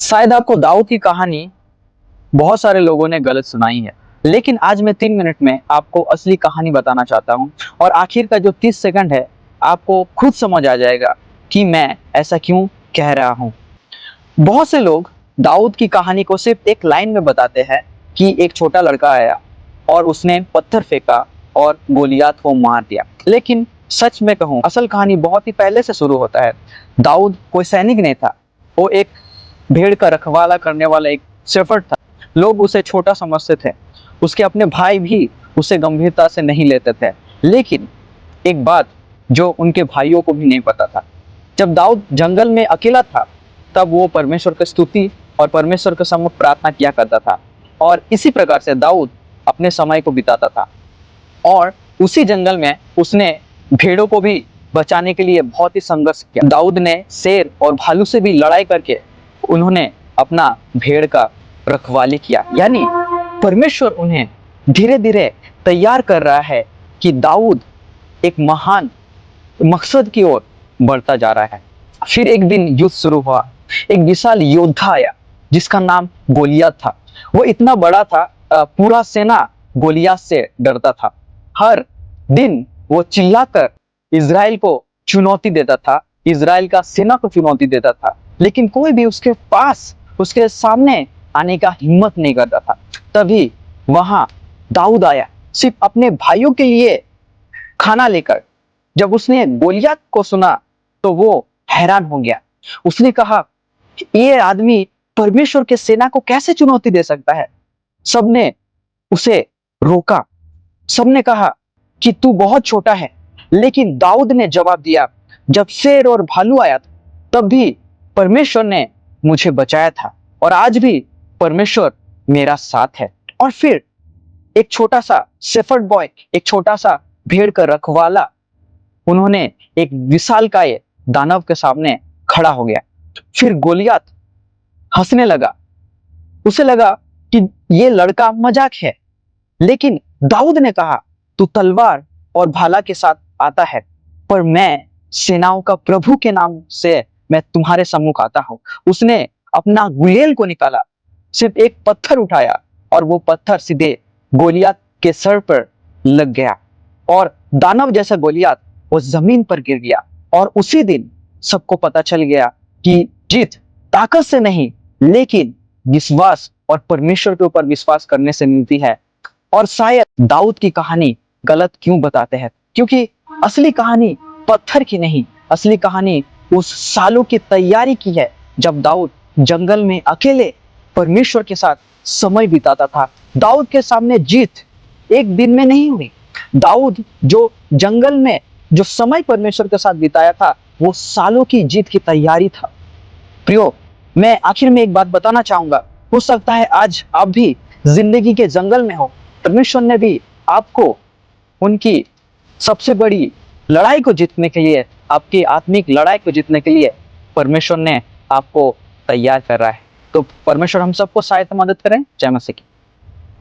शायद आपको दाऊद की कहानी बहुत सारे लोगों ने गलत सुनाई है, लेकिन आज मैं 3 मिनट में आपको असली कहानी बताना चाहता हूँ। और आखिर का जो 30 सेकंड है, आपको खुद समझ आ जाएगा कि मैं ऐसा क्यों कह रहा हूँ। बहुत से लोग दाऊद की कहानी को सिर्फ एक लाइन में बताते हैं कि एक छोटा लड़का आया और उसने पत्थर फेंका और गोलियात को मार दिया। लेकिन सच में कहूँ, असल कहानी बहुत ही पहले से शुरू होता है। दाऊद कोई सैनिक नहीं था, वो एक भेड़ का रखवाला करने वाला एक शेफर्ड था। लोग उसे छोटा समझते थे, उसके अपने भाई भी उसे गंभीरता से नहीं लेते थे। लेकिन एक बात जो उनके भाइयों को भी नहीं पता था, जब दाऊद जंगल में अकेला था, तब वो परमेश्वर की स्तुति और परमेश्वर के सम्मुख प्रार्थना किया करता था। और इसी प्रकार से दाऊद अपने समय को बिताता था। और उसी जंगल में उसने भेड़ों को भी बचाने के लिए बहुत ही संघर्ष किया। दाऊद ने शेर और भालू से भी लड़ाई करके उन्होंने अपना भेड़ का रखवाली किया। यानी परमेश्वर उन्हें धीरे धीरे तैयार कर रहा है कि दाऊद एक महान मकसद की ओर बढ़ता जा रहा है। फिर एक दिन युद्ध शुरू हुआ। एक विशाल योद्धा आया जिसका नाम गोलियत था। वो इतना बड़ा था, पूरा सेना गोलियत से डरता था। हर दिन वो चिल्लाकर इज़राइल को चुनौती देता था, इज़राइल का सेना को चुनौती देता था, लेकिन कोई भी उसके पास, उसके सामने आने का हिम्मत नहीं करता था। तभी वहां दाऊद आया, सिर्फ अपने भाइयों के लिए खाना लेकर। जब उसने गोलियत को सुना तो वो हैरान हो गया। उसने कहा, ये आदमी परमेश्वर के सेना को कैसे चुनौती दे सकता है। सबने उसे रोका, सबने कहा कि तू बहुत छोटा है। लेकिन दाऊद ने जवाब दिया, जब शेर और भालू आया था, तब भी परमेश्वर ने मुझे बचाया था और आज भी परमेश्वर मेरा साथ है। और फिर एक छोटा सा शेफर्ड बॉय, एक छोटा सा भेड़ का रखवाला, उन्होंने एक विशालकाय दानव के सामने खड़ा हो गया। फिर गोलियत हंसने लगा, उसे लगा कि ये लड़का मजाक है। लेकिन दाऊद ने कहा, तू तलवार और भाला के साथ आता है, पर मैं सेनाओं का प्रभु के नाम से मैं तुम्हारे सम्मुख आता हूं। उसने अपना गुलेल को निकाला, सिर्फ एक पत्थर उठाया और वो पत्थर सीधे गोलियत के सर पर लग गया और दानव जैसा गोलियत वो जमीन पर गिर गया। और उसी दिन सबको पता चल गया कि जीत ताकत से नहीं, लेकिन विश्वास और परमेश्वर के ऊपर विश्वास करने से मिलती है। और शायद दाऊद की कहानी गलत क्यों बताते हैं, क्योंकि असली कहानी पत्थर की नहीं, असली कहानी उस सालों की तैयारी की है जब दाऊद जंगल में अकेले परमेश्वर के साथ समय बिताता था। दाऊद के सामने जीत एक दिन में नहीं हुई। दाऊद जो जंगल में जो समय परमेश्वर के साथ बिताया था, वो सालों की जीत की तैयारी था। प्रियो, मैं आखिर में एक बात बताना चाहूंगा। हो सकता है आज आप भी जिंदगी के जंगल में हो, परमेश्वर ने भी आपको उनकी सबसे बड़ी लड़ाई को जीतने के लिए, आपकी आत्मिक लड़ाई को जीतने के लिए परमेश्वर ने आपको तैयार कर रहा है। तो परमेश्वर हम सबको सहायता मदद करें। जय मसीह की।